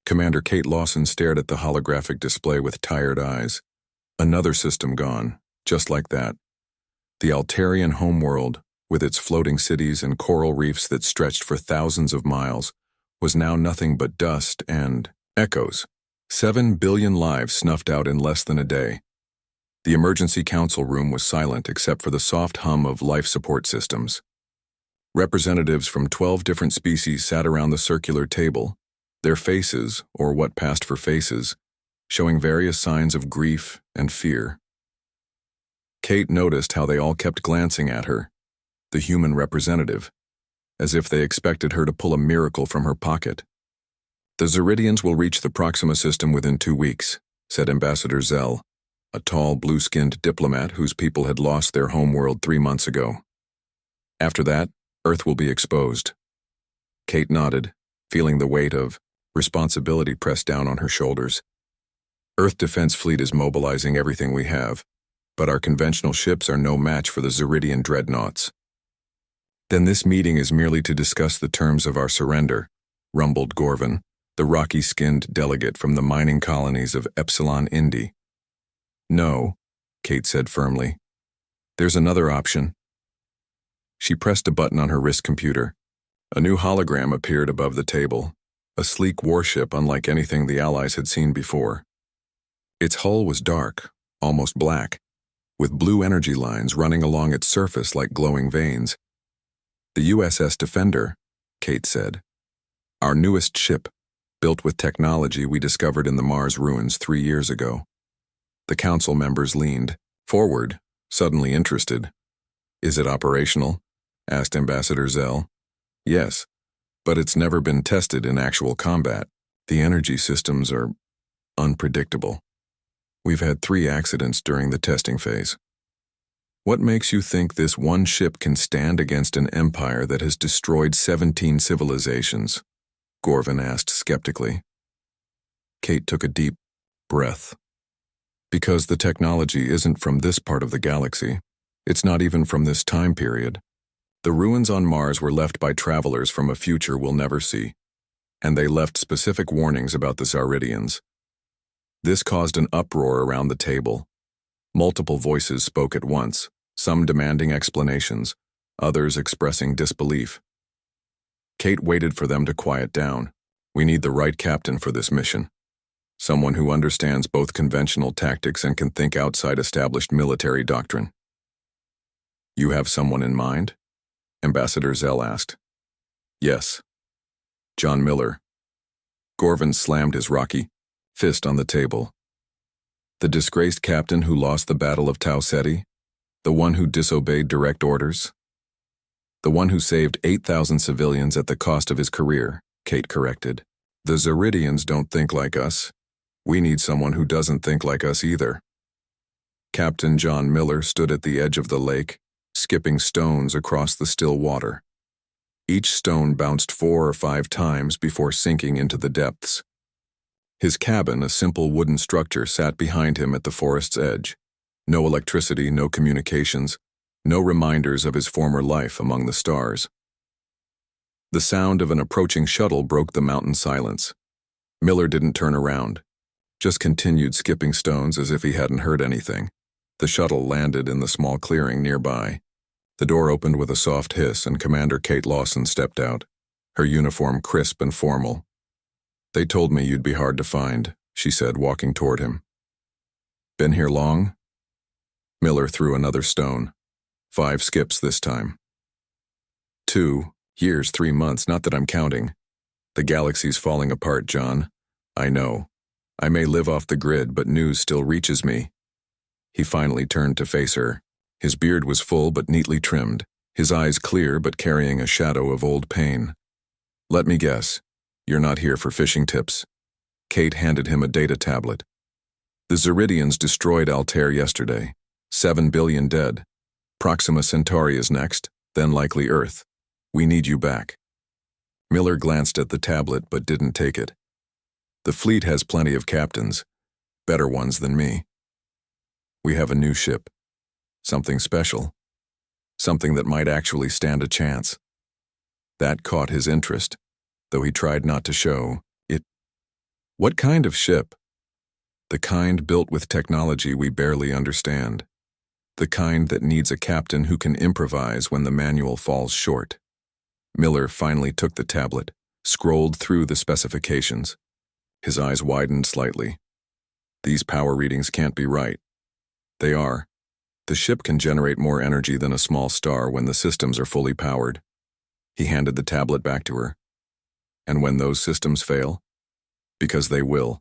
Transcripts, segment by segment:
Commander Kate Lawson stared at the holographic display with tired eyes. Another system gone, just like that. The Altarian homeworld, with its floating cities and coral reefs that stretched for thousands of miles, was now nothing but dust and echoes. 7 billion lives snuffed out in less than a day. The emergency council room was silent except for the soft hum of life support systems. Representatives from 12 different species sat around the circular table, their faces, or what passed for faces, showing various signs of grief and fear. Kate noticed how they all kept glancing at her, the human representative, as if they expected her to pull a miracle from her pocket. "The Zeridians will reach the Proxima system within 2 weeks," said Ambassador Zell, a tall, blue-skinned diplomat whose people had lost their homeworld 3 months ago. "After that, Earth will be exposed." Kate nodded, feeling the weight of responsibility pressed down on her shoulders. "Earth Defense Fleet is mobilizing everything we have, but our conventional ships are no match for the Zeridian dreadnoughts." "Then this meeting is merely to discuss the terms of our surrender," rumbled Gorvin, the rocky-skinned delegate from the mining colonies of Epsilon Indi. "No," Kate said firmly. "There's another option." She pressed a button on her wrist computer. A new hologram appeared above the table, a sleek warship unlike anything the Allies had seen before. Its hull was dark, almost black, with blue energy lines running along its surface like glowing veins. "The USS Defender," Kate said. "Our newest ship, built with technology we discovered in the Mars ruins 3 years ago." The council members leaned forward, suddenly interested. "Is it operational?" asked Ambassador Zell. "Yes, but it's never been tested in actual combat. The energy systems are unpredictable. We've had 3 accidents during the testing phase." "What makes you think this one ship can stand against an empire that has destroyed 17 civilizations?" Gorvin asked skeptically. Kate took a deep breath. "Because the technology isn't from this part of the galaxy. It's not even from this time period. The ruins on Mars were left by travelers from a future we'll never see, and they left specific warnings about the Zeridians." This caused an uproar around the table. Multiple voices spoke at once, some demanding explanations, others expressing disbelief. Kate waited for them to quiet down. "We need the right captain for this mission. Someone who understands both conventional tactics and can think outside established military doctrine." "You have someone in mind?" Ambassador Zell asked. "Yes. John Miller." Gorvin slammed his rocky fist on the table. "The disgraced captain who lost the Battle of Tau Ceti? The one who disobeyed direct orders?" "The one who saved 8,000 civilians at the cost of his career," Kate corrected. "The Zeridians don't think like us. We need someone who doesn't think like us either." Captain John Miller stood at the edge of the lake, skipping stones across the still water. Each stone bounced 4 or 5 times before sinking into the depths. His cabin, a simple wooden structure, sat behind him at the forest's edge. No electricity, no communications, no reminders of his former life among the stars. The sound of an approaching shuttle broke the mountain silence. Miller didn't turn around, just continued skipping stones as if he hadn't heard anything. The shuttle landed in the small clearing nearby. The door opened with a soft hiss and Commander Kate Lawson stepped out, her uniform crisp and formal. "They told me you'd be hard to find," she said, walking toward him. "Been here long?" Miller threw another stone. 5 skips this time. 2 years, 3 months, not that I'm counting. The galaxy's falling apart, John. I know. I may live off the grid, but news still reaches me." He finally turned to face her. His beard was full but neatly trimmed, his eyes clear but carrying a shadow of old pain. "Let me guess. You're not here for fishing tips." Kate handed him a data tablet. "The Zeridians destroyed Altair yesterday. 7 billion dead. Proxima Centauri is next, then likely Earth. We need you back." Miller glanced at the tablet but didn't take it. "The fleet has plenty of captains, better ones than me. We have a new ship. Something special. Something that might actually stand a chance." That caught his interest, though he tried not to show it. What kind of ship? The kind built with technology we barely understand. The kind that needs a captain who can improvise when the manual falls short. Miller finally took the tablet, scrolled through the specifications. His eyes widened slightly. These power readings can't be right. They are. The ship can generate more energy than a small star when the systems are fully powered. He handed the tablet back to her. And when those systems fail? Because they will.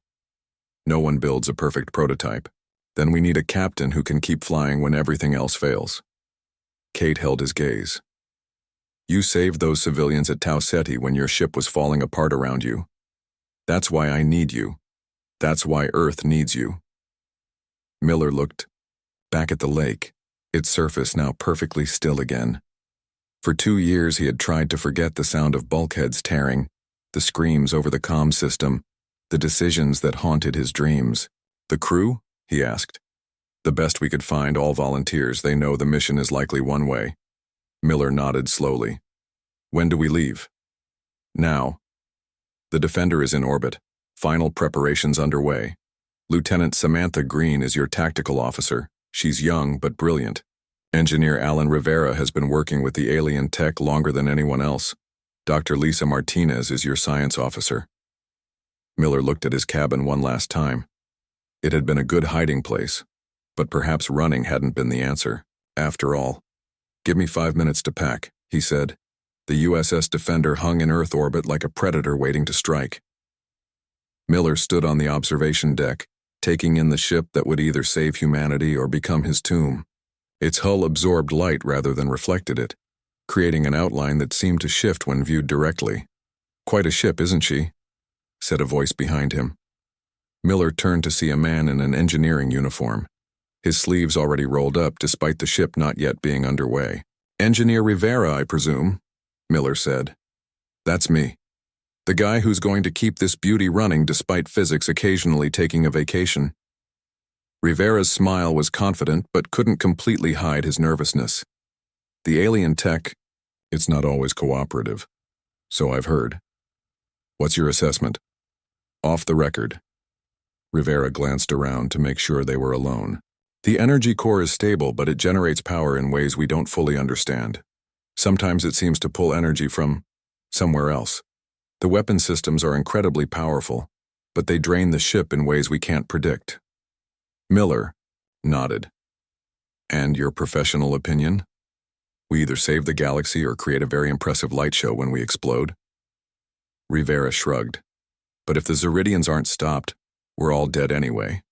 No one builds a perfect prototype. Then we need a captain who can keep flying when everything else fails. Kate held his gaze. You saved those civilians at Tau Ceti when your ship was falling apart around you. That's why I need you. That's why Earth needs you. Miller looked back at the lake, its surface now perfectly still again. For 2 years he had tried to forget the sound of bulkheads tearing, the screams over the comm system, the decisions that haunted his dreams. The crew? He asked. The best we could find, all volunteers. They know the mission is likely one way. Miller nodded slowly. When do we leave? Now. The Defender is in orbit. Final preparations underway. Lieutenant Samantha Green is your tactical officer. She's young but brilliant. Engineer Alan Rivera has been working with the alien tech longer than anyone else. Dr. Lisa Martinez is your science officer. Miller looked at his cabin one last time. It had been a good hiding place, but perhaps running hadn't been the answer. After all, give me 5 minutes to pack, he said. The USS Defender hung in Earth orbit like a predator waiting to strike. Miller stood on the observation deck, taking in the ship that would either save humanity or become his tomb. Its hull absorbed light rather than reflected it, creating an outline that seemed to shift when viewed directly. Quite a ship, isn't she? Said a voice behind him. Miller turned to see a man in an engineering uniform, his sleeves already rolled up despite the ship not yet being underway. Engineer Rivera, I presume, Miller said. That's me. The guy who's going to keep this beauty running despite physics occasionally taking a vacation. Rivera's smile was confident but couldn't completely hide his nervousness. The alien tech, it's not always cooperative. So I've heard. What's your assessment? Off the record. Rivera glanced around to make sure they were alone. The energy core is stable, but it generates power in ways we don't fully understand. Sometimes it seems to pull energy from somewhere else. The weapon systems are incredibly powerful, but they drain the ship in ways we can't predict. Miller nodded. And your professional opinion? We either save the galaxy or create a very impressive light show when we explode. Rivera shrugged. But if the Zeridians aren't stopped, we're all dead anyway.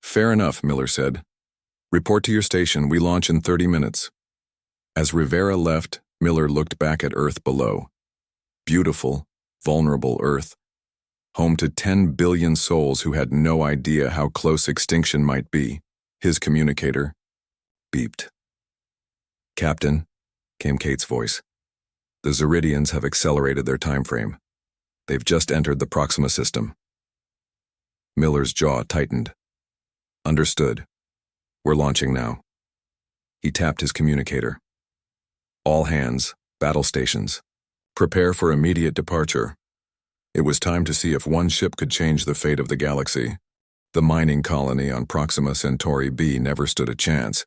Fair enough, Miller said. Report to your station. We launch in 30 minutes. As Rivera left, Miller looked back at Earth below. Beautiful, vulnerable Earth. Home to 10 billion souls who had no idea how close extinction might be. His communicator beeped. Captain, came Kate's voice. The Zeridians have accelerated their time frame. They've just entered the Proxima system. Miller's jaw tightened. Understood. We're launching now. He tapped his communicator. All hands, battle stations. Prepare for immediate departure. It was time to see if one ship could change the fate of the galaxy. The mining colony on Proxima Centauri B never stood a chance.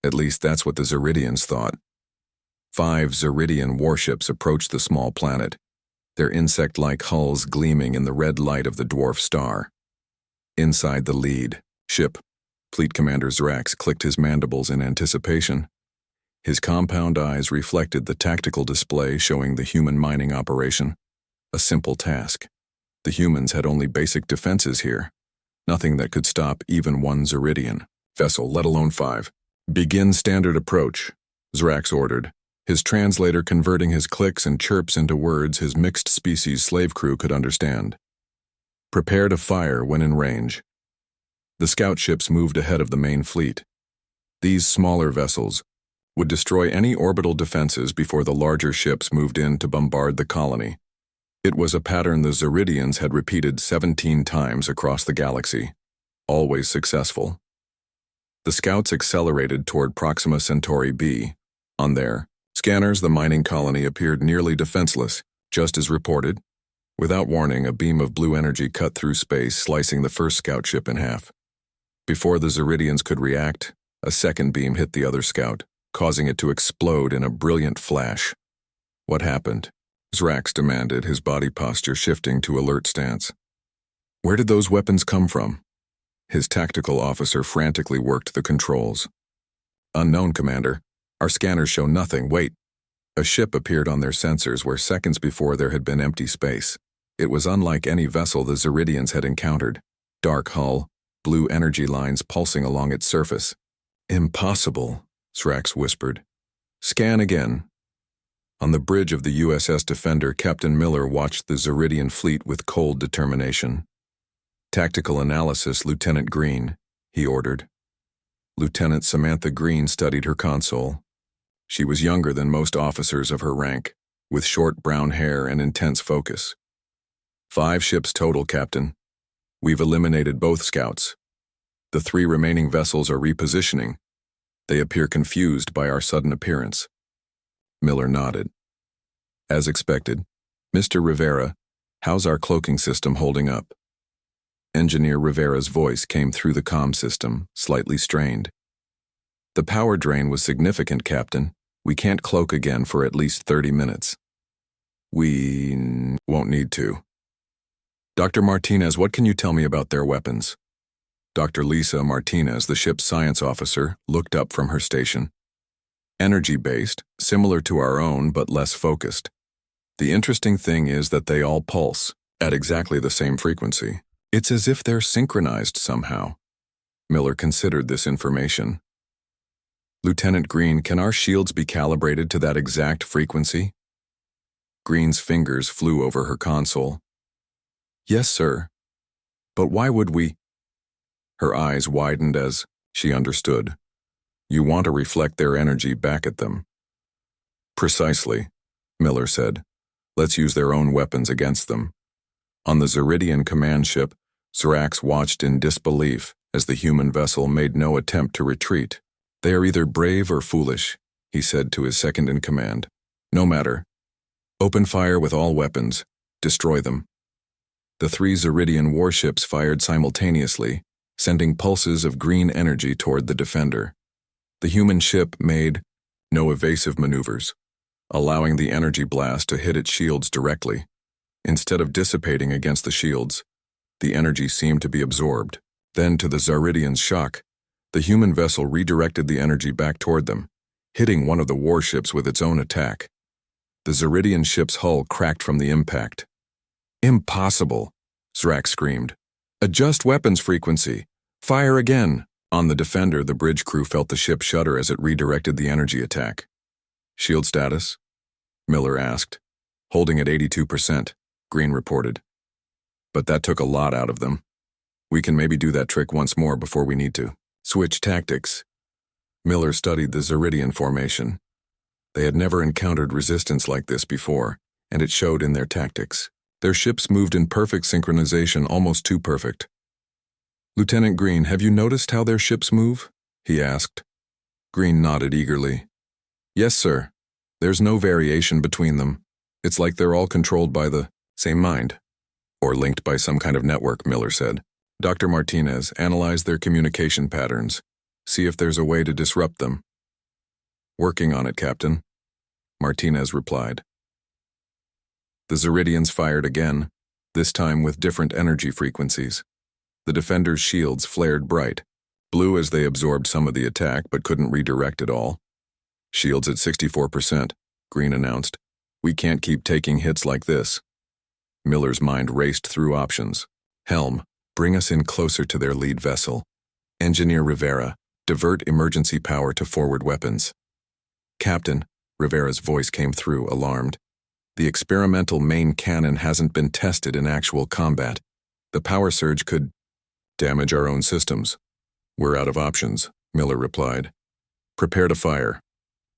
At least that's what the Zeridians thought. 5 Zeridian warships approached the small planet, their insect-like hulls gleaming in the red light of the dwarf star. Inside the lead ship, Fleet Commander Zrax clicked his mandibles in anticipation. His compound eyes reflected the tactical display showing the human mining operation. A simple task. The humans had only basic defenses here. Nothing that could stop even one Zeridian vessel, let alone 5. Begin standard approach, Zrax ordered, his translator converting his clicks and chirps into words his mixed-species slave crew could understand. Prepare to fire when in range. The scout ships moved ahead of the main fleet. These smaller vessels would destroy any orbital defenses before the larger ships moved in to bombard the colony. It was a pattern the Zeridians had repeated 17 times across the galaxy, always successful. The scouts accelerated toward Proxima Centauri B. On their scanners, the mining colony appeared nearly defenseless, just as reported. Without warning, a beam of blue energy cut through space, slicing the first scout ship in half. Before the Zeridians could react, a second beam hit the other scout, causing it to explode in a brilliant flash. What happened? Zrax demanded, his body posture shifting to alert stance. Where did those weapons come from? His tactical officer frantically worked the controls. Unknown, Commander. Our scanners show nothing. Wait. A ship appeared on their sensors where seconds before there had been empty space. It was unlike any vessel the Zeridians had encountered. Dark hull, blue energy lines pulsing along its surface. Impossible, Zrax whispered. Scan again. On the bridge of the USS Defender, Captain Miller watched the Zeridian fleet with cold determination. Tactical analysis, Lieutenant Green, he ordered. Lieutenant Samantha Green studied her console. She was younger than most officers of her rank, with short brown hair and intense focus. 5 ships total, Captain. We've eliminated both scouts. The 3 remaining vessels are repositioning. They appear confused by our sudden appearance. Miller nodded. As expected. Mr. Rivera, how's our cloaking system holding up? Engineer Rivera's voice came through the comm system, slightly strained. The power drain was significant, Captain. We can't cloak again for at least 30 minutes. We won't need to. Dr. Martinez, what can you tell me about their weapons? Dr. Lisa Martinez, the ship's science officer, looked up from her station. Energy-based, similar to our own but less focused. The interesting thing is that they all pulse, at exactly the same frequency. It's as if they're synchronized somehow. Miller considered this information. Lieutenant Green, can our shields be calibrated to that exact frequency? Green's fingers flew over her console. Yes, sir. But why would we? Her eyes widened as she understood. You want to reflect their energy back at them. Precisely, Miller said. Let's use their own weapons against them. On the Zeridian command ship, Zrax watched in disbelief as the human vessel made no attempt to retreat. They are either brave or foolish, he said to his second-in-command. No matter. Open fire with all weapons. Destroy them. The 3 Zeridian warships fired simultaneously, sending pulses of green energy toward the Defender. The human ship made no evasive maneuvers, allowing the energy blast to hit its shields directly. Instead of dissipating against the shields, the energy seemed to be absorbed. Then, to the Zeridians' shock, the human vessel redirected the energy back toward them, hitting one of the warships with its own attack. The Zeridian ship's hull cracked from the impact. Impossible, Zrax screamed. Adjust weapons frequency. Fire again. On the Defender, the bridge crew felt the ship shudder as it redirected the energy attack. Shield status? Miller asked. Holding at 82%, Green reported. But that took a lot out of them. We can maybe do that trick once more before we need to. Switch tactics. Miller studied the Zeridian formation. They had never encountered resistance like this before, and it showed in their tactics. Their ships moved in perfect synchronization, almost too perfect. Lieutenant Green, have you noticed how their ships move? He asked. Green nodded eagerly. Yes, sir. There's no variation between them. It's like they're all controlled by the same mind. Or linked by some kind of network, Miller said. Dr. Martinez, analyze their communication patterns. See if there's a way to disrupt them. Working on it, Captain, Martinez replied. The Zeridians fired again, this time with different energy frequencies. The Defender's shields flared bright, blue as they absorbed some of the attack but couldn't redirect it all. Shields at 64%, Green announced. We can't keep taking hits like this. Miller's mind raced through options. Helm, bring us in closer to their lead vessel. Engineer Rivera, divert emergency power to forward weapons. Captain, Rivera's voice came through, alarmed. The experimental main cannon hasn't been tested in actual combat. The power surge could damage our own systems. We're out of options, Miller replied. Prepare to fire.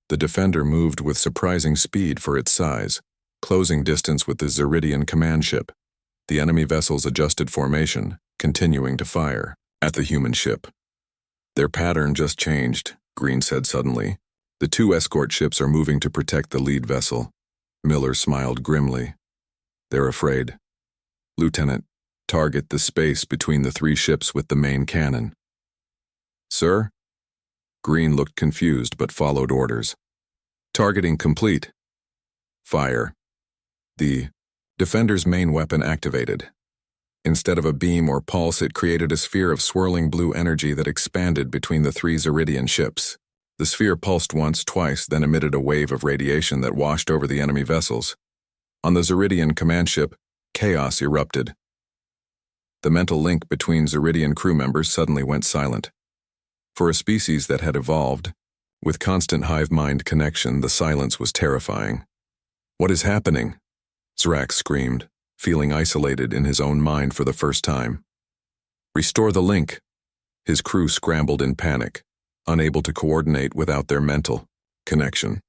The Defender moved with surprising speed for its size, closing distance with the Zeridian command ship. The enemy vessels adjusted formation, continuing to fire at the human ship. Their pattern just changed, Green said suddenly. The 2 escort ships are moving to protect the lead vessel. Miller smiled grimly. They're afraid. Lieutenant, target the space between the 3 ships with the main cannon. Sir? Green looked confused but followed orders. Targeting complete. Fire. The Defender's main weapon activated. Instead of a beam or pulse, it created a sphere of swirling blue energy that expanded between the 3 Zeridian ships. The sphere pulsed once, twice, then emitted a wave of radiation that washed over the enemy vessels. On the Zeridian command ship, chaos erupted. The mental link between Zeridian crew members suddenly went silent. For a species that had evolved, with constant hive-mind connection, the silence was terrifying. What is happening? Zrak screamed, feeling isolated in his own mind for the first time. Restore the link. His crew scrambled in panic, unable to coordinate without their mental connection.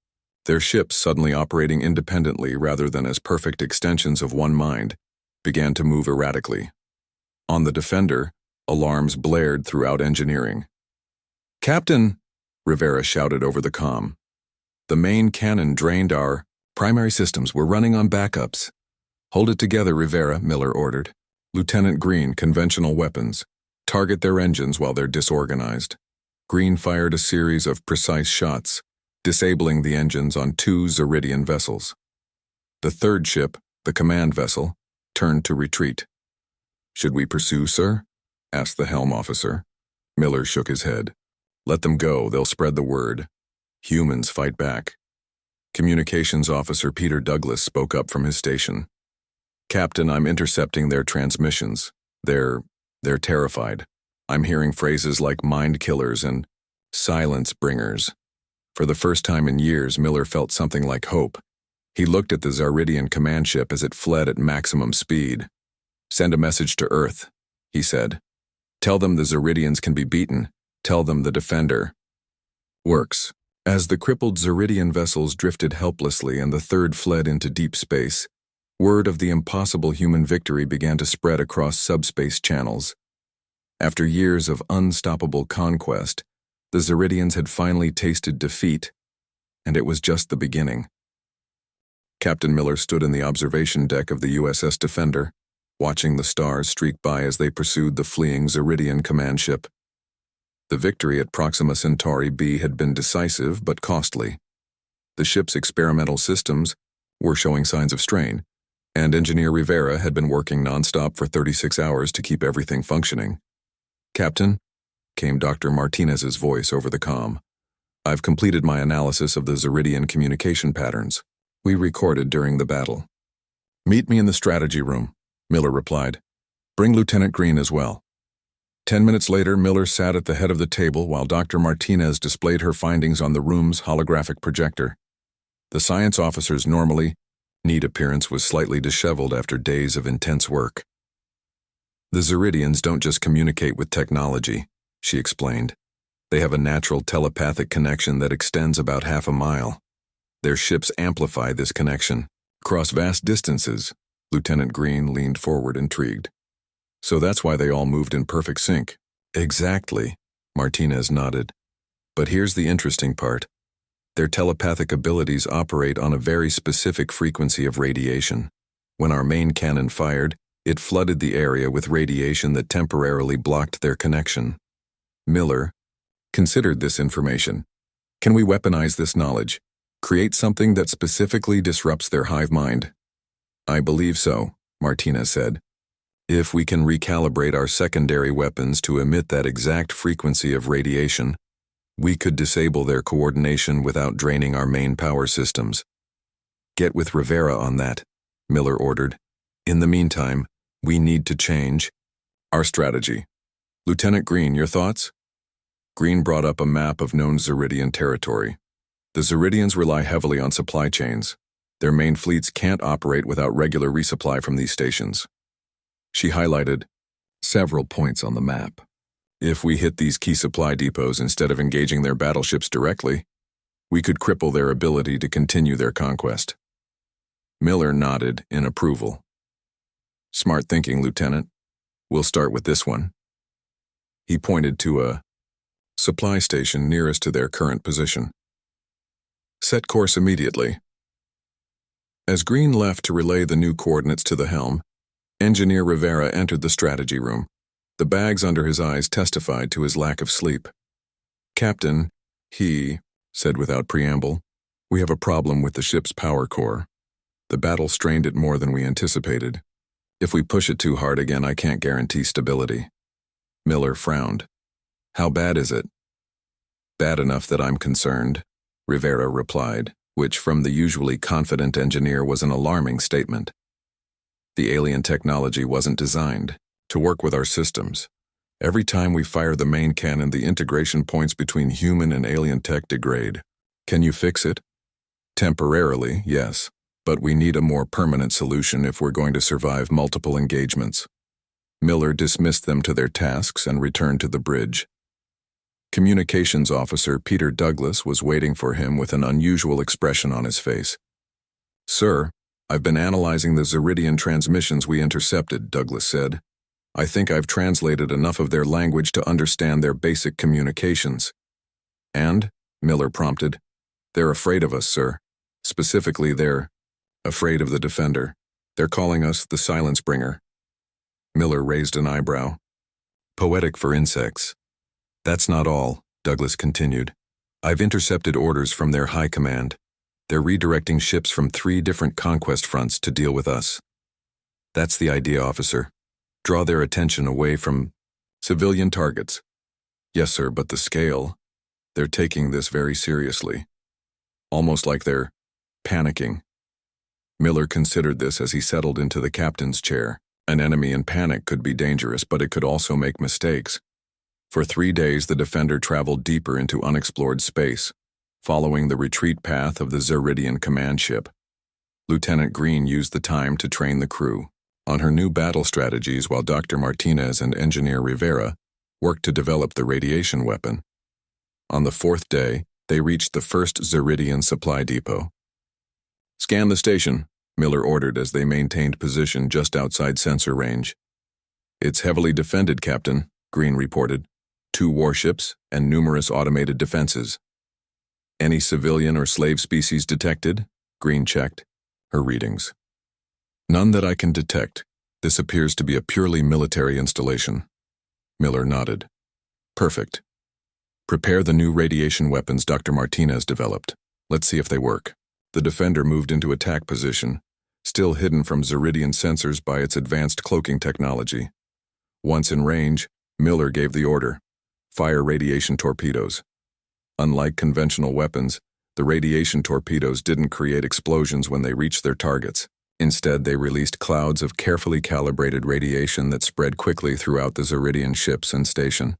Their ships, suddenly operating independently rather than as perfect extensions of one mind, began to move erratically. On the Defender, alarms blared throughout engineering. Captain, Rivera shouted over the comm. The main cannon drained our primary systems. We're running on backups. Hold it together, Rivera, Miller ordered. Lieutenant Green, conventional weapons. Target their engines while they're disorganized. Green fired a series of precise shots, disabling the engines on 2 Zeridian vessels. The 3rd ship, the command vessel, turned to retreat. Should we pursue, sir? Asked the helm officer. Miller shook his head. Let them go, they'll spread the word. Humans fight back. Communications officer Peter Douglas spoke up from his station. Captain, I'm intercepting their transmissions. They're terrified. I'm hearing phrases like mind killers and silence bringers. For the first time in years, Miller felt something like hope. He looked at the Zeridian command ship as it fled at maximum speed. Send a message to Earth, he said. Tell them the Zeridians can be beaten. Tell them the Defender works. As the crippled Zeridian vessels drifted helplessly and the 3rd fled into deep space, word of the impossible human victory began to spread across subspace channels. After years of unstoppable conquest, the Zeridians had finally tasted defeat, and it was just the beginning. Captain Miller stood in the observation deck of the USS Defender, watching the stars streak by as they pursued the fleeing Zeridian command ship. The victory at Proxima Centauri b had been decisive but costly. The ship's experimental systems were showing signs of strain, and Engineer Rivera had been working nonstop for 36 hours to keep everything functioning. Captain, came Dr. Martinez's voice over the comm. I've completed my analysis of the Zeridian communication patterns we recorded during the battle. Meet me in the strategy room, Miller replied. Bring Lieutenant Green as well. 10 minutes later, Miller sat at the head of the table while Dr. Martinez displayed her findings on the room's holographic projector. The science officer's normally neat appearance was slightly disheveled after days of intense work. The Zeridians don't just communicate with technology, she explained. They have a natural telepathic connection that extends about half a mile. Their ships amplify this connection. Across vast distances, Lieutenant Green leaned forward, intrigued. So that's why they all moved in perfect sync. Exactly, Martinez nodded. But here's the interesting part. Their telepathic abilities operate on a very specific frequency of radiation. When our main cannon fired, it flooded the area with radiation that temporarily blocked their connection. Miller considered this information. Can we weaponize this knowledge? Create something that specifically disrupts their hive mind? I believe so, Martinez said. If we can recalibrate our secondary weapons to emit that exact frequency of radiation, we could disable their coordination without draining our main power systems. Get with Rivera on that, Miller ordered. In the meantime, we need to change our strategy. Lieutenant Green, your thoughts? Green brought up a map of known Zeridian territory. The Zeridians rely heavily on supply chains. Their main fleets can't operate without regular resupply from these stations. She highlighted several points on the map. If we hit these key supply depots instead of engaging their battleships directly, we could cripple their ability to continue their conquest. Miller nodded in approval. Smart thinking, Lieutenant. We'll start with this one. He pointed to a supply station nearest to their current position. Set course immediately. As Green left to relay the new coordinates to the helm, Engineer Rivera entered the strategy room. The bags under his eyes testified to his lack of sleep. "Captain," he said without preamble, "we have a problem with the ship's power core. The battle strained it more than we anticipated. If we push it too hard again, I can't guarantee stability." Miller frowned. "How bad is it?" "Bad enough that I'm concerned," Rivera replied, which from the usually confident engineer was an alarming statement. "The alien technology wasn't designed to work with our systems. Every time we fire the main cannon, the integration points between human and alien tech degrade. Can you fix it?" "Temporarily, yes, but we need a more permanent solution if we're going to survive multiple engagements." Miller dismissed them to their tasks and returned to the bridge. Communications Officer Peter Douglas was waiting for him with an unusual expression on his face. "Sir, I've been analyzing the Zeridian transmissions we intercepted," Douglas said. "I think I've translated enough of their language to understand their basic communications." "And?" Miller prompted. "They're afraid of us, sir. Specifically, they're afraid of the Defender. They're calling us the Silence Bringer." Miller raised an eyebrow. "Poetic for insects." "That's not all," Douglas continued. "I've intercepted orders from their high command. They're redirecting ships from 3 different conquest fronts to deal with us." "That's the idea, officer. Draw their attention away from civilian targets." "Yes, sir, but the scale. They're taking this very seriously. Almost like they're panicking." Miller considered this as he settled into the captain's chair. An enemy in panic could be dangerous, but it could also make mistakes. For 3 days, the Defender traveled deeper into unexplored space, following the retreat path of the Zeridian command ship. Lieutenant Green used the time to train the crew on her new battle strategies, while Dr. Martinez and Engineer Rivera worked to develop the radiation weapon. On the 4th day, they reached the first Zeridian supply depot. "Scan the station," Miller ordered as they maintained position just outside sensor range. "It's heavily defended, Captain," Green reported. 2 warships and numerous automated defenses." "Any civilian or slave species detected?" Green checked her readings. "None that I can detect. This appears to be a purely military installation." Miller nodded. "Perfect. Prepare the new radiation weapons Dr. Martinez developed. Let's see if they work." The Defender moved into attack position, still hidden from Zeridian sensors by its advanced cloaking technology. Once in range, Miller gave the order: "Fire radiation torpedoes." Unlike conventional weapons, the radiation torpedoes didn't create explosions when they reached their targets. Instead, they released clouds of carefully calibrated radiation that spread quickly throughout the Zeridian ships and station.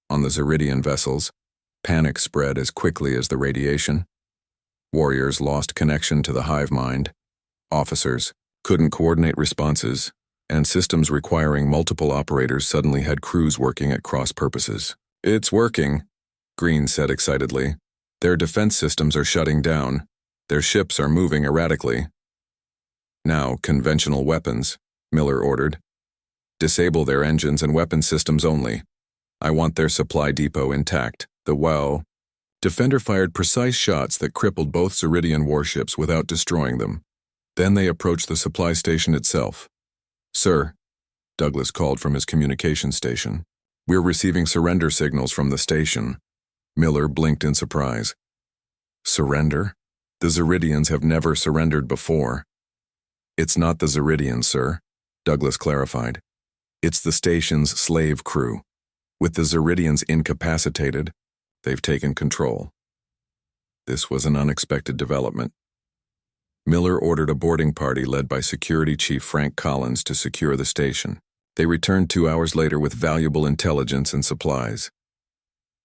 On the Zeridian vessels, panic spread as quickly as the radiation. Warriors lost connection to the hive mind. Officers couldn't coordinate responses, and systems requiring multiple operators suddenly had crews working at cross purposes. "It's working," Green said excitedly. "Their defense systems are shutting down. Their ships are moving erratically." "Now, conventional weapons," Miller ordered. "Disable their engines and weapon systems only. I want their supply depot intact." The WoW Defender fired precise shots that crippled both Zeridian warships without destroying them. Then they approached the supply station itself. "Sir," Douglas called from his communication station. "We're receiving surrender signals from the station." Miller blinked in surprise. "Surrender? The Zeridians have never surrendered before." "It's not the Zeridians, sir," Douglas clarified. "It's the station's slave crew. With the Zeridians incapacitated, they've taken control." This was an unexpected development. Miller ordered a boarding party led by Security Chief Frank Collins to secure the station. They returned 2 hours later with valuable intelligence and supplies.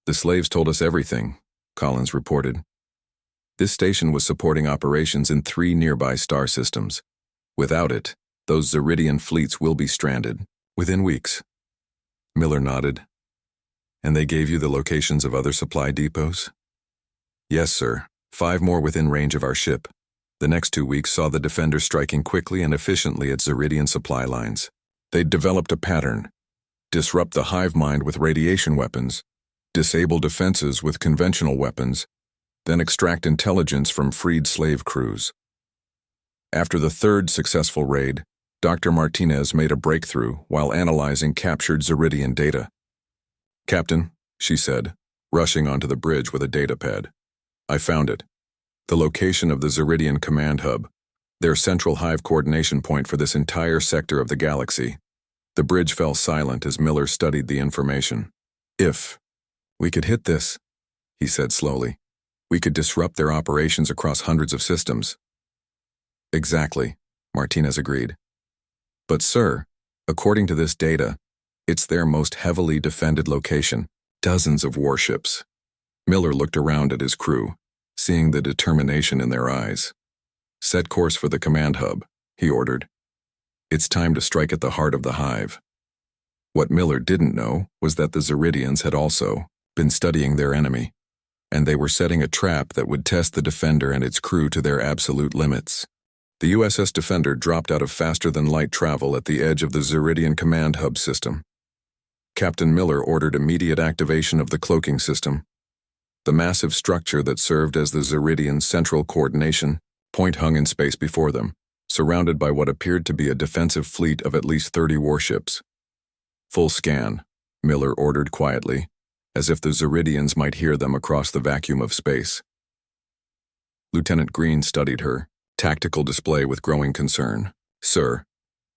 "The slaves told us everything," Collins reported. "This station was supporting operations in 3 nearby star systems. Without it, those Zeridian fleets will be stranded within weeks." Miller nodded. "And they gave you the locations of other supply depots?" "Yes, sir. 5 more within range of our ship. The next 2 weeks saw the Defender striking quickly and efficiently at Zeridian supply lines. They'd developed a pattern: disrupt the hive mind with radiation weapons, disable defenses with conventional weapons, then extract intelligence from freed slave crews. After the 3rd successful raid, Dr. Martinez made a breakthrough while analyzing captured Zeridian data. "Captain," she said, rushing onto the bridge with a datapad. "I found it. The location of the Zeridian command hub, their central hive coordination point for this entire sector of the galaxy." The bridge fell silent as Miller studied the information. "If we could hit this," he said slowly, "we could disrupt their operations across hundreds of systems." "Exactly," Martinez agreed. "But sir, according to this data, it's their most heavily defended location. Dozens of warships." Miller looked around at his crew, seeing the determination in their eyes. "Set course for the command hub," he ordered. "It's time to strike at the heart of the hive." What Miller didn't know was that the Zeridians had also been studying their enemy, and they were setting a trap that would test the Defender and its crew to their absolute limits. The USS Defender dropped out of faster-than-light travel at the edge of the Zeridian command hub system. Captain Miller ordered immediate activation of the cloaking system. The massive structure that served as the Zeridian central coordination point hung in space before them, surrounded by what appeared to be a defensive fleet of at least 30 warships. "Full scan," Miller ordered quietly, as if the Zeridians might hear them across the vacuum of space. Lieutenant Green studied her tactical display with growing concern. "Sir,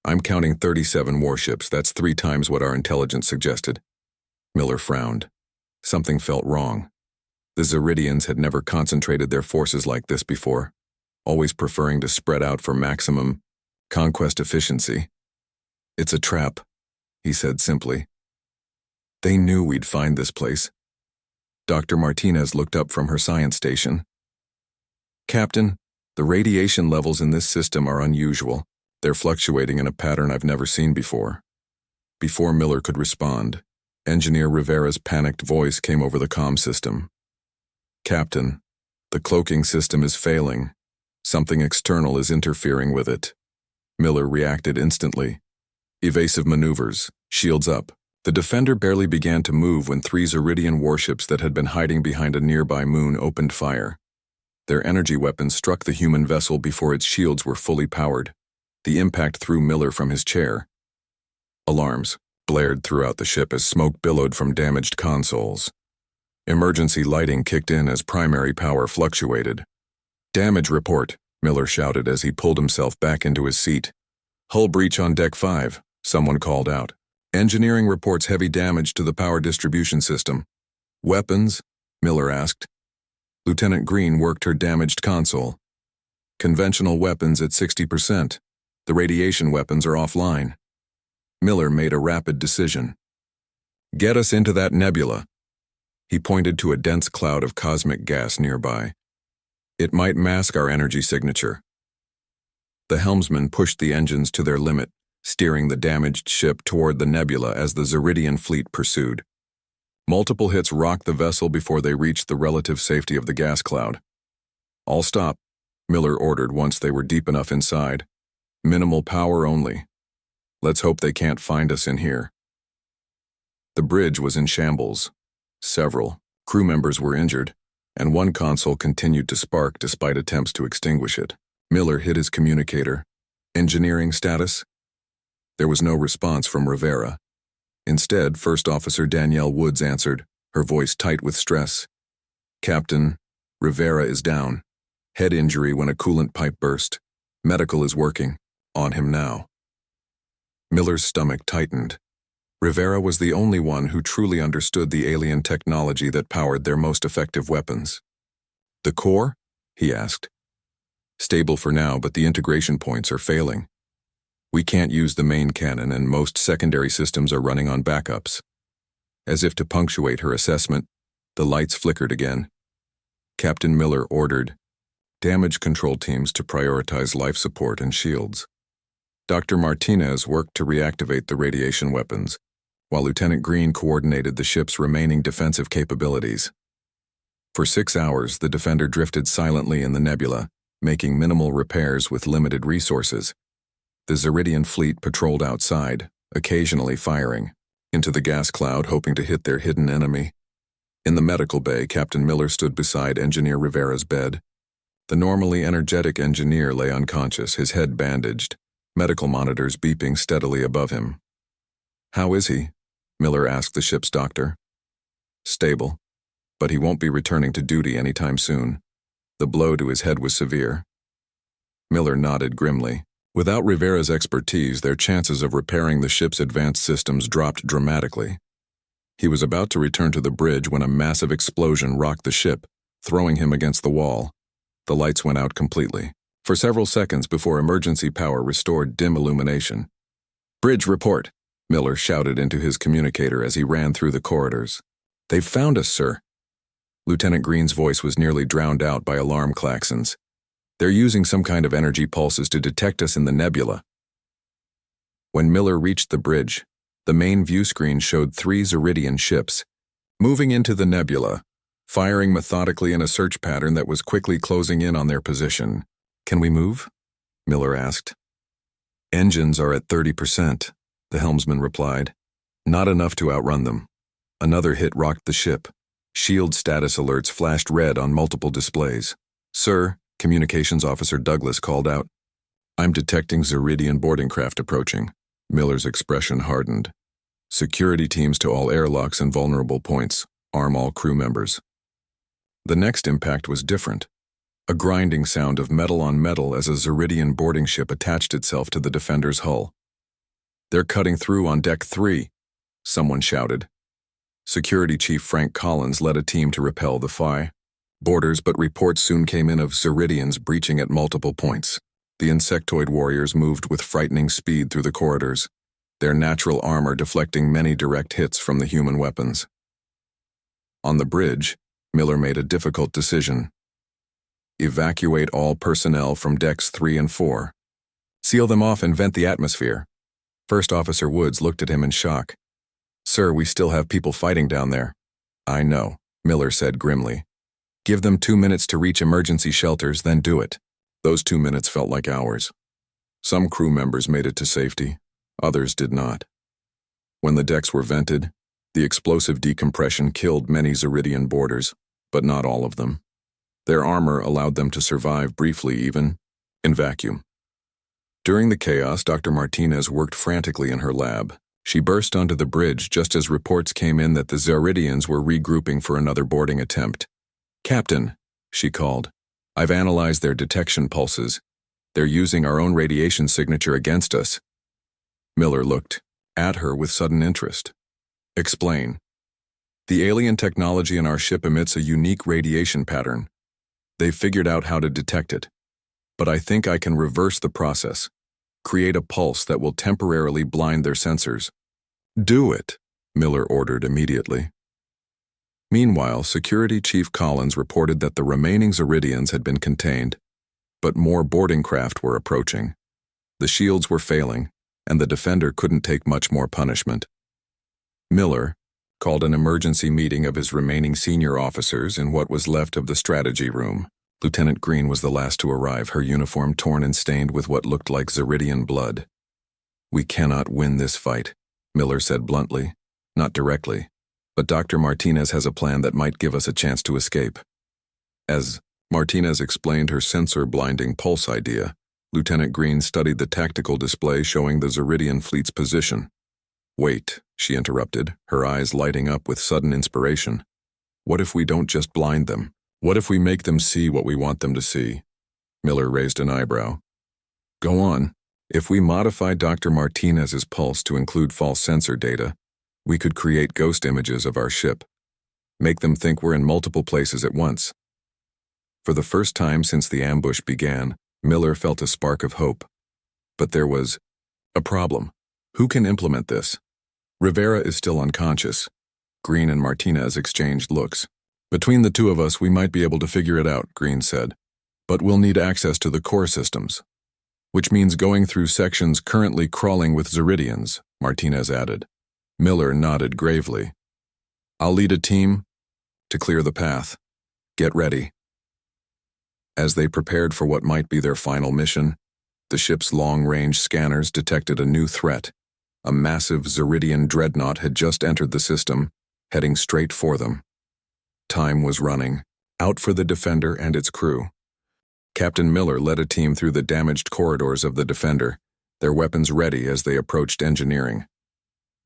I'm counting 37 warships. That's 3 times what our intelligence suggested." Miller frowned. Something felt wrong. The Zeridians had never concentrated their forces like this before, always preferring to spread out for maximum conquest efficiency. "It's a trap," he said simply. "They knew we'd find this place." Dr. Martinez looked up from her science station. "Captain, the radiation levels in this system are unusual. They're fluctuating in a pattern I've never seen before." Before Miller could respond, Engineer Rivera's panicked voice came over the comm system. "Captain, the cloaking system is failing. Something external is interfering with it." Miller reacted instantly. Evasive maneuvers, shields up. The Defender barely began to move when 3 Zeridian warships that had been hiding behind a nearby moon opened fire. Their energy weapons struck the human vessel before its shields were fully powered. The impact threw Miller from his chair. Alarms blared throughout the ship as smoke billowed from damaged consoles. Emergency lighting kicked in as primary power fluctuated. "Damage report," Miller shouted as he pulled himself back into his seat. "Hull breach on Deck 5, someone called out. "Engineering reports heavy damage to the power distribution system." "Weapons?" Miller asked. Lieutenant Green worked her damaged console. "Conventional weapons at 60%. The radiation weapons are offline." Miller made a rapid decision. "Get us into that nebula." He pointed to a dense cloud of cosmic gas nearby. "It might mask our energy signature." The helmsman pushed the engines to their limit, steering the damaged ship toward the nebula as the Zeridian fleet pursued. Multiple hits rocked the vessel before they reached the relative safety of the gas cloud. "All stop," Miller ordered once they were deep enough inside. "Minimal power only. Let's hope they can't find us in here." The bridge was in shambles. Several crew members were injured, and one console continued to spark despite attempts to extinguish it. Miller hit his communicator. "Engineering status?" There was no response from Rivera. Instead, First Officer Danielle Woods answered, her voice tight with stress. "Captain, Rivera is down. Head injury when a coolant pipe burst. Medical is working. On him now." Miller's stomach tightened. Rivera was the only one who truly understood the alien technology that powered their most effective weapons. "The core?" he asked. "Stable for now, but the integration points are failing. We can't use the main cannon, and most secondary systems are running on backups." As if to punctuate her assessment, the lights flickered again. Captain Miller ordered damage control teams to prioritize life support and shields. Dr. Martinez worked to reactivate the radiation weapons, while Lieutenant Green coordinated the ship's remaining defensive capabilities. For 6 hours, the Defender drifted silently in the nebula, making minimal repairs with limited resources. The Zeridian fleet patrolled outside, occasionally firing into the gas cloud, hoping to hit their hidden enemy. In the medical bay, Captain Miller stood beside Engineer Rivera's bed. The normally energetic engineer lay unconscious, his head bandaged, medical monitors beeping steadily above him. "How is he?" Miller asked the ship's doctor. "Stable, but he won't be returning to duty anytime soon. The blow to his head was severe." Miller nodded grimly. Without Rivera's expertise, their chances of repairing the ship's advanced systems dropped dramatically. He was about to return to the bridge when a massive explosion rocked the ship, throwing him against the wall. The lights went out completely, for several seconds before emergency power restored dim illumination. "Bridge report," Miller shouted into his communicator as he ran through the corridors. "They've found us, sir." Lieutenant Green's voice was nearly drowned out by alarm klaxons. "They're using some kind of energy pulses to detect us in the nebula." When Miller reached the bridge, the main view screen showed 3 Zeridian ships, moving into the nebula, firing methodically in a search pattern that was quickly closing in on their position. "Can we move?" Miller asked. "Engines are at 30%, the helmsman replied. "Not enough to outrun them." Another hit rocked the ship. Shield status alerts flashed red on multiple displays. "Sir," Communications Officer Douglas called out. "I'm detecting Zeridian boarding craft approaching." Miller's expression hardened. "Security teams to all airlocks and vulnerable points. Arm all crew members." The next impact was different. A grinding sound of metal on metal as a Zeridian boarding ship attached itself to the Defender's hull. "They're cutting through on Deck 3, someone shouted. Security Chief Frank Collins led a team to repel the FI. Boarders, but reports soon came in of Zeridians breaching at multiple points. The insectoid warriors moved with frightening speed through the corridors, their natural armor deflecting many direct hits from the human weapons. On the bridge, Miller made a difficult decision. Evacuate all personnel from decks 3 and 4. Seal them off and vent the atmosphere. First Officer Woods looked at him in shock. "Sir, we still have people fighting down there." "I know," Miller said grimly. "Give them 2 minutes to reach emergency shelters, then do it." Those 2 minutes felt like hours. Some crew members made it to safety, others did not. When the decks were vented, the explosive decompression killed many Zeridian boarders, but not all of them. Their armor allowed them to survive briefly even in vacuum. During the chaos, Dr. Martinez worked frantically in her lab. She burst onto the bridge just as reports came in that the Zeridians were regrouping for another boarding attempt. "Captain," she called, "I've analyzed their detection pulses. They're using our own radiation signature against us." Miller looked at her with sudden interest. "Explain." "The alien technology in our ship emits a unique radiation pattern. They've figured out how to detect it. But I think I can reverse the process, create a pulse that will temporarily blind their sensors." "Do it," Miller ordered immediately. Meanwhile, Security Chief Collins reported that the remaining Zeridians had been contained, but more boarding craft were approaching. The shields were failing, and the Defender couldn't take much more punishment. Miller called an emergency meeting of his remaining senior officers in what was left of the strategy room. Lieutenant Green was the last to arrive, her uniform torn and stained with what looked like Zeridian blood. "We cannot win this fight," Miller said bluntly. "Not directly. But Dr. Martinez has a plan that might give us a chance to escape." As Martinez explained her sensor-blinding pulse idea, Lieutenant Green studied the tactical display showing the Zeridian fleet's position. "Wait," she interrupted, her eyes lighting up with sudden inspiration. "What if we don't just blind them? What if we make them see what we want them to see?" Miller raised an eyebrow. "Go on. If we modify Dr. Martinez's pulse to include false sensor data, we could create ghost images of our ship, make them think we're in multiple places at once." For the first time since the ambush began, Miller felt a spark of hope. But there was a problem. Who can implement this? Rivera is still unconscious. Green and Martinez exchanged looks. "Between the two of us, we might be able to figure it out," Green said. "But we'll need access to the core systems." "Which means going through sections currently crawling with Zeridians," Martinez added. Miller nodded gravely. "I'll lead a team to clear the path. Get ready." As they prepared for what might be their final mission, the ship's long-range scanners detected a new threat. A massive Zeridian dreadnought had just entered the system, heading straight for them. Time was running out for the Defender and its crew. Captain Miller led a team through the damaged corridors of the Defender, their weapons ready as they approached engineering.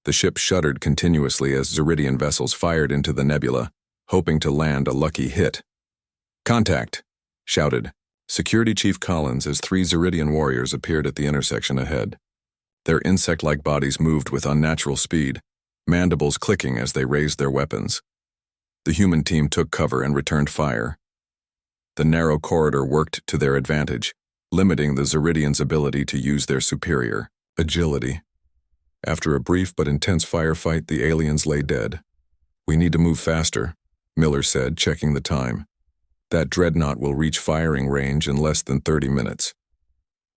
The ship shuddered continuously as Zeridian vessels fired into the nebula, hoping to land a lucky hit. "Contact!" shouted Security Chief Collins as 3 Zeridian warriors appeared at the intersection ahead. Their insect-like bodies moved with unnatural speed, mandibles clicking as they raised their weapons. The human team took cover and returned fire. The narrow corridor worked to their advantage, limiting the Zeridians' ability to use their superior agility. After a brief but intense firefight, the aliens lay dead. "We need to move faster," Miller said, checking the time. "That dreadnought will reach firing range in less than 30 minutes.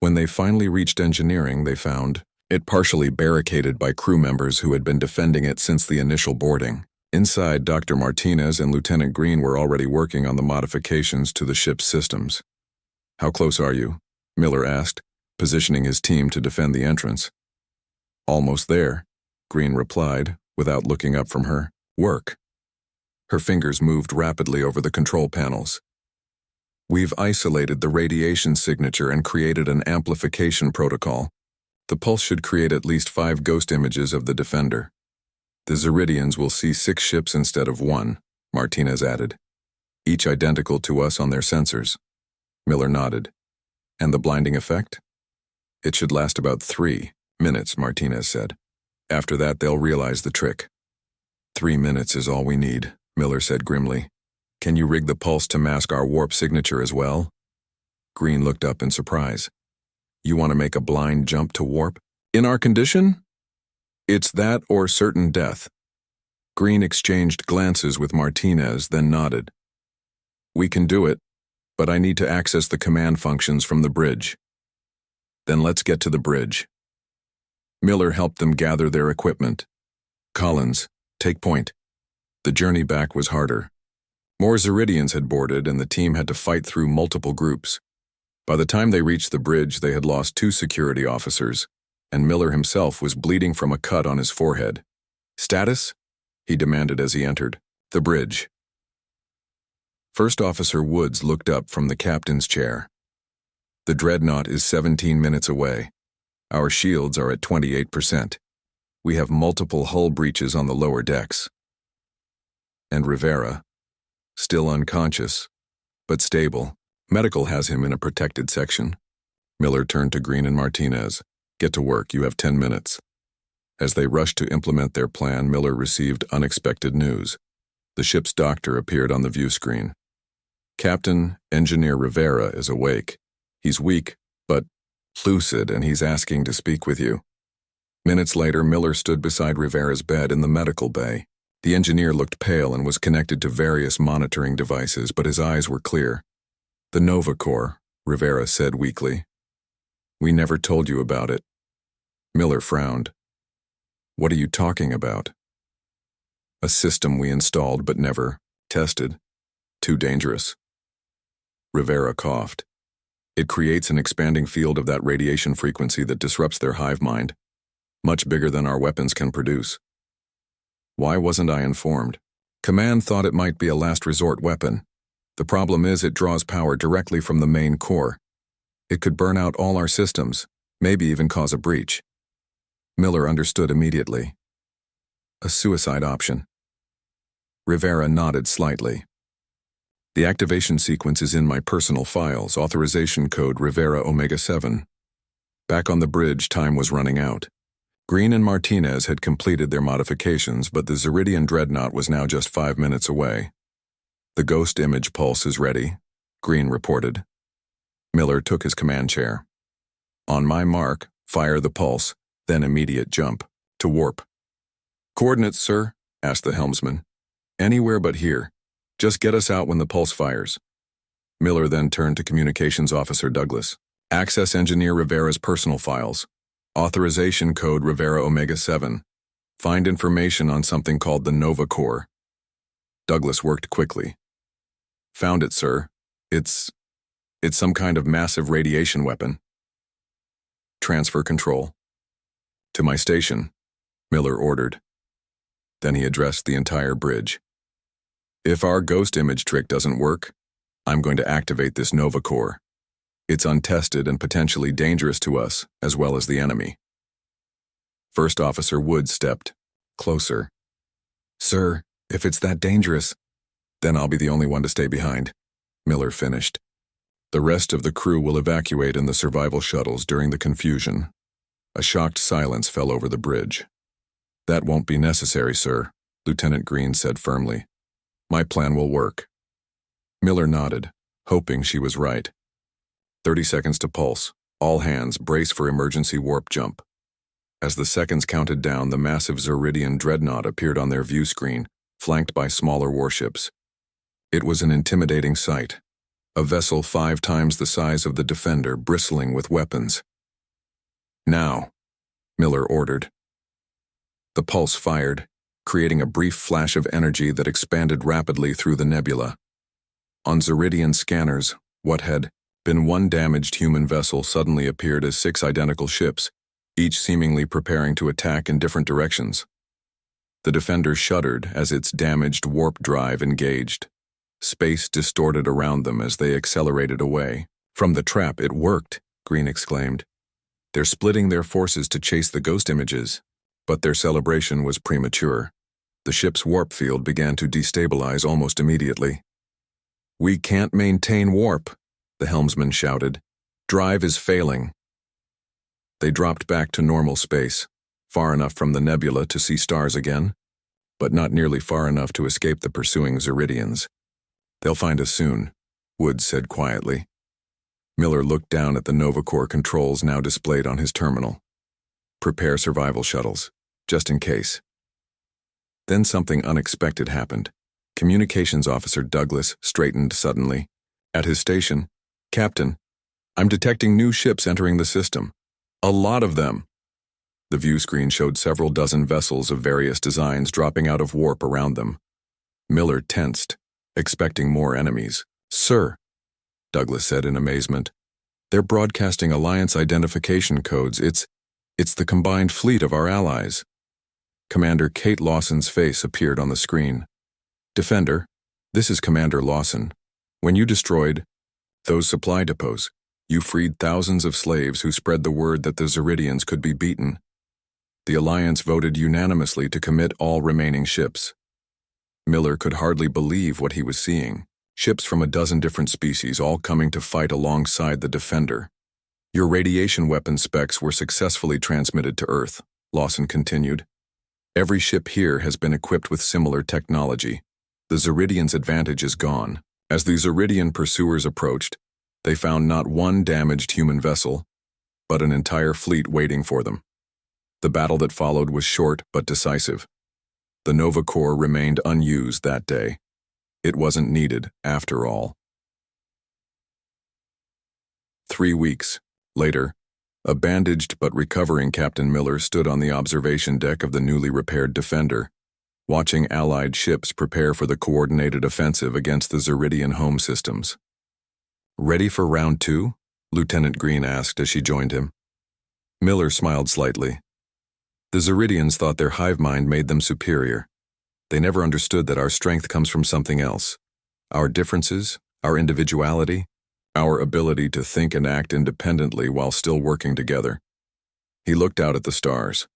When they finally reached engineering, they found it partially barricaded by crew members who had been defending it since the initial boarding. Inside, Dr. Martinez and Lieutenant Green were already working on the modifications to the ship's systems. "How close are you?" Miller asked, positioning his team to defend the entrance. "Almost there," Green replied, without looking up from her work. Her fingers moved rapidly over the control panels. "We've isolated the radiation signature and created an amplification protocol. The pulse should create at least 5 ghost images of the defender. The Zeridians will see 6 ships instead of 1, Martinez added, each identical to us on their sensors." Miller nodded. "And the blinding effect?" "It should last about 3 minutes, Martinez said. "After that, they'll realize the trick." 3 minutes is all we need, Miller said grimly. "Can you rig the pulse to mask our warp signature as well?" Green looked up in surprise. "You want to make a blind jump to warp? In our condition? It's that or certain death." Green exchanged glances with Martinez, then nodded. "We can do it, but I need to access the command functions from the bridge." "Then let's get to the bridge." Miller helped them gather their equipment. "Collins, take point." The journey back was harder. More Zeridians had boarded, and the team had to fight through multiple groups. By the time they reached the bridge, they had lost 2 security officers, and Miller himself was bleeding from a cut on his forehead. "Status?" he demanded as he entered the bridge. First Officer Woods looked up from the captain's chair. "The dreadnought is 17 minutes away. Our shields are at 28%. We have multiple hull breaches on the lower decks." And Rivera, still unconscious, but stable. Medical has him in a protected section. Miller turned to Green and Martinez. "Get to work, you have 10 minutes. As they rushed to implement their plan, Miller received unexpected news. The ship's doctor appeared on the view screen. "Captain, Engineer Rivera is awake. He's weak, but lucid, and he's asking to speak with you." Minutes later, Miller stood beside Rivera's bed in the medical bay. The engineer looked pale and was connected to various monitoring devices, but his eyes were clear. "The Nova Core," Rivera said weakly. "We never told you about it." Miller frowned. "What are you talking about?" "A system we installed but never tested. Too dangerous." Rivera coughed. "It creates an expanding field of that radiation frequency that disrupts their hive mind, much bigger than our weapons can produce." "Why wasn't I informed?" "Command thought it might be a last resort weapon. The problem is it draws power directly from the main core. It could burn out all our systems, maybe even cause a breach." Miller understood immediately. "A suicide option." Rivera nodded slightly. "The activation sequence is in my personal files, authorization code Rivera Omega 7. Back on the bridge, time was running out. Green and Martinez had completed their modifications, but the Zeridian dreadnought was now just 5 minutes away. "The ghost image pulse is ready," Green reported. Miller took his command chair. "On my mark, fire the pulse, then immediate jump. To warp." "Coordinates, sir?" asked the helmsman. "Anywhere but here. Just get us out when the pulse fires." Miller then turned to Communications Officer Douglas. "Access Engineer Rivera's personal files. Authorization code Rivera Omega 7. Find information on something called the Nova Core." Douglas worked quickly. "Found it, sir. It's some kind of massive radiation weapon." "Transfer control." "To my station," Miller ordered. Then he addressed the entire bridge. "If our ghost image trick doesn't work, I'm going to activate this Nova Core. It's untested and potentially dangerous to us, as well as the enemy. First Officer Wood stepped closer. Sir, if it's that dangerous, then I'll be the only one to stay behind, Miller finished. The rest of the crew will evacuate in the survival shuttles during the confusion. A shocked silence fell over the bridge. That won't be necessary, sir, Lieutenant Green said firmly. My plan will work. Miller nodded, hoping she was right. 30 seconds to pulse. All hands brace for emergency warp jump. As the seconds counted down, the massive Zeridian dreadnought appeared on their view screen, flanked by smaller warships. It was an intimidating sight. A vessel 5 times the size of the Defender, bristling with weapons. Now, Miller ordered. The pulse fired, creating a brief flash of energy that expanded rapidly through the nebula. On Zeridian scanners, what had been one damaged human vessel suddenly appeared as 6 identical ships, each seemingly preparing to attack in different directions. The Defender shuddered as its damaged warp drive engaged. Space distorted around them as they accelerated away. From the trap, it worked, Green exclaimed. They're splitting their forces to chase the ghost images. But their celebration was premature. The ship's warp field began to destabilize almost immediately. We can't maintain warp, the helmsman shouted. Drive is failing. They dropped back to normal space, far enough from the nebula to see stars again, but not nearly far enough to escape the pursuing Zeridians. They'll find us soon, Wood said quietly. Miller looked down at the Novacore controls now displayed on his terminal. Prepare survival shuttles, just in case. Then something unexpected happened. Communications Officer Douglas straightened suddenly. At his station, Captain, I'm detecting new ships entering the system. A lot of them. The view screen showed several dozen vessels of various designs dropping out of warp around them. Miller tensed, expecting more enemies. Sir, Douglas said in amazement, they're broadcasting Alliance identification codes. It's the combined fleet of our allies. Commander Kate Lawson's face appeared on the screen. Defender, this is Commander Lawson. When you destroyed those supply depots, you freed thousands of slaves who spread the word that the Zeridians could be beaten. The Alliance voted unanimously to commit all remaining ships. Miller could hardly believe what he was seeing. Ships from a dozen different species all coming to fight alongside the Defender. Your radiation weapon specs were successfully transmitted to Earth, Lawson continued. Every ship here has been equipped with similar technology. The Zeridians' advantage is gone. As the Zeridian pursuers approached, they found not one damaged human vessel, but an entire fleet waiting for them. The battle that followed was short but decisive. The Nova Corps remained unused that day. It wasn't needed, after all. 3 weeks later, a bandaged but recovering Captain Miller stood on the observation deck of the newly repaired Defender, watching Allied ships prepare for the coordinated offensive against the Zeridian home systems. Ready for round 2? Lieutenant Green asked as she joined him. Miller smiled slightly. The Zeridians thought their hive mind made them superior. They never understood that our strength comes from something else. Our differences, our individuality, our ability to think and act independently while still working together. He looked out at the stars.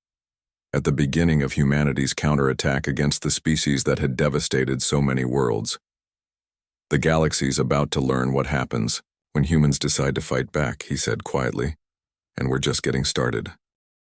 At the beginning of humanity's counterattack against the species that had devastated so many worlds. The galaxy's about to learn what happens when humans decide to fight back, he said quietly, and we're just getting started.